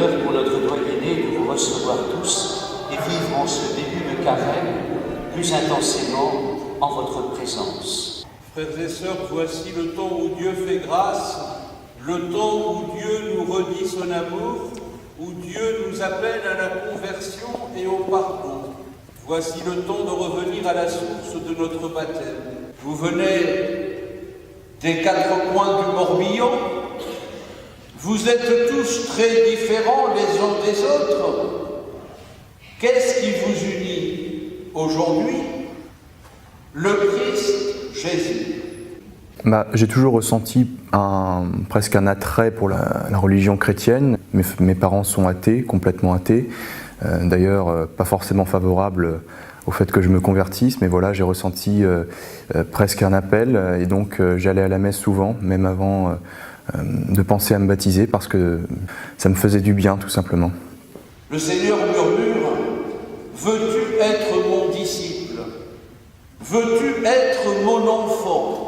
l'honneur pour notre doyenné de vous recevoir tous et vivre en ce début de carême plus intensément en votre présence. Frères et sœurs, voici le temps où Dieu fait grâce, le temps où Dieu nous redit son amour, où Dieu nous appelle à la conversion et au pardon. Voici le temps de revenir à la source de notre baptême. Vous venez des quatre coins du Morbihan. Vous êtes tous très différents les uns des autres. Qu'est-ce qui vous unit aujourd'hui? Le Christ Jésus. J'ai toujours ressenti presque un attrait pour la religion chrétienne. Mes parents sont athées, complètement athées. D'ailleurs, pas forcément favorables au fait que je me convertisse, mais voilà, j'ai ressenti presque un appel. Et donc, j'allais à la messe souvent, même avant de penser à me baptiser, parce que ça me faisait du bien, tout simplement. Le Seigneur murmure: veux-tu être mon disciple? Veux-tu être mon enfant?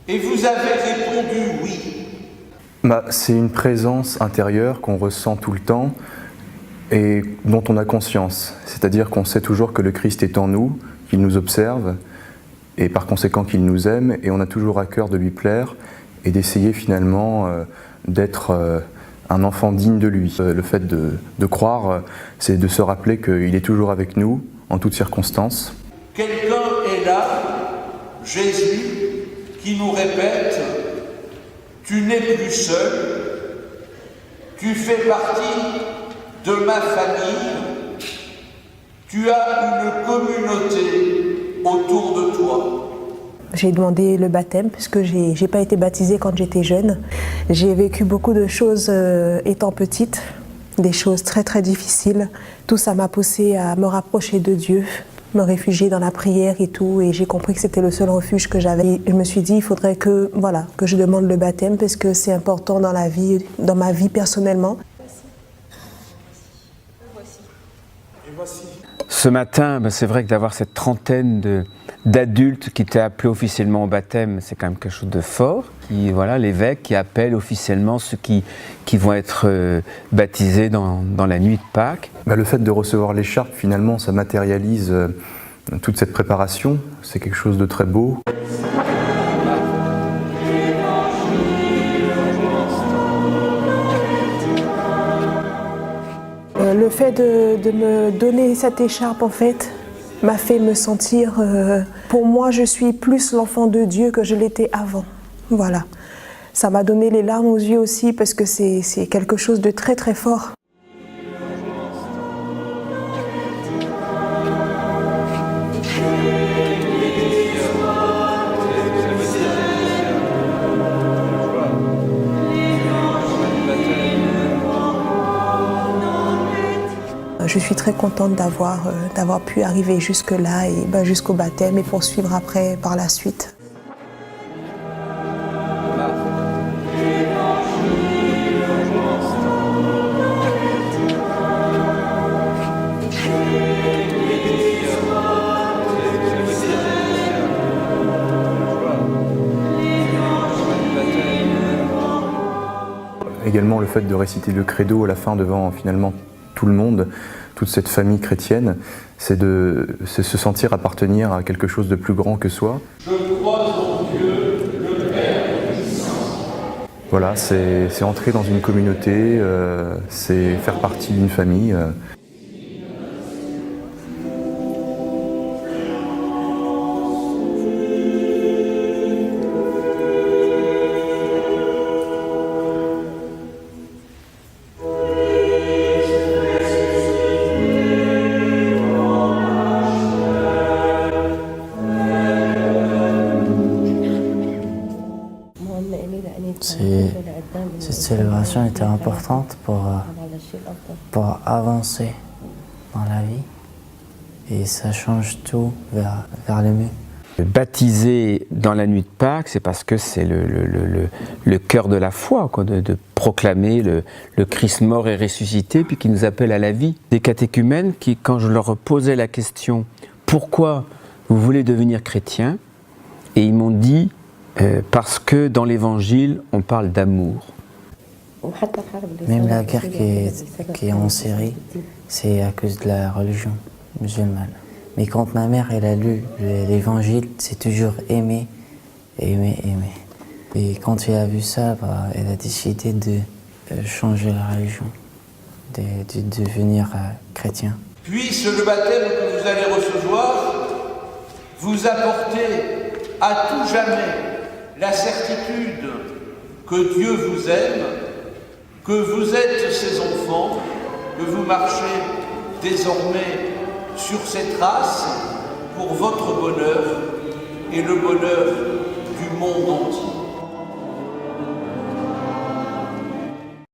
Et vous avez répondu oui. C'est une présence intérieure qu'on ressent tout le temps et dont on a conscience. C'est-à-dire qu'on sait toujours que le Christ est en nous, qu'il nous observe et par conséquent qu'il nous aime, et on a toujours à cœur de lui plaire et d'essayer finalement d'être un enfant digne de lui. Le fait de croire, c'est de se rappeler qu'il est toujours avec nous en toutes circonstances. Quelqu'un est là, Jésus, qui nous répète: tu n'es plus seul, tu fais partie de ma famille, tu as une communauté autour de toi. J'ai demandé le baptême puisque j'ai pas été baptisée quand j'étais jeune. J'ai vécu beaucoup de choses étant petite, des choses très très difficiles. Tout ça m'a poussée à me rapprocher de Dieu, me réfugier dans la prière et tout, et j'ai compris que c'était le seul refuge que j'avais. Je me suis dit, il faudrait que je demande le baptême parce que c'est important dans la vie, dans ma vie personnellement. Ce matin, c'est vrai que d'avoir cette trentaine d'adultes qui t'ont appelé officiellement au baptême, c'est quand même quelque chose de fort. L'évêque qui appelle officiellement ceux qui vont être baptisés dans la nuit de Pâques. Le fait de recevoir l'écharpe, finalement, ça matérialise toute cette préparation. C'est quelque chose de très beau. Le fait de me donner cette écharpe, en fait, m'a fait me sentir... pour moi, je suis plus l'enfant de Dieu que je l'étais avant. Voilà. Ça m'a donné les larmes aux yeux aussi parce que c'est quelque chose de très très fort. Je suis très contente d'avoir pu arriver jusque-là et jusqu'au baptême et poursuivre après par la suite. Également le fait de réciter le credo à la fin devant finalement tout le monde, toute cette famille chrétienne, c'est se sentir appartenir à quelque chose de plus grand que soi. Je crois en Dieu, le Père puissant. Voilà, c'est entrer dans une communauté, c'est faire partie d'une famille. Cette célébration était importante pour avancer dans la vie et ça change tout vers le mieux. Baptisé dans la nuit de Pâques, c'est parce que c'est le cœur de la foi, de proclamer le Christ mort et ressuscité, puis qui nous appelle à la vie. Des catéchumènes qui, quand je leur posais la question « Pourquoi vous voulez devenir chrétien ?», et ils m'ont dit « Parce que dans l'Évangile, on parle d'amour ». Même la guerre qui est en Syrie, c'est à cause de la religion musulmane. Mais quand ma mère elle a lu l'évangile, c'est toujours aimer, aimer, aimer. Et quand elle a vu ça, elle a décidé de changer la religion, de devenir chrétien. Puisse le baptême que vous allez recevoir vous apporter à tout jamais la certitude que Dieu vous aime, que vous êtes ses enfants, que vous marchez désormais sur ses traces pour votre bonheur et le bonheur du monde entier.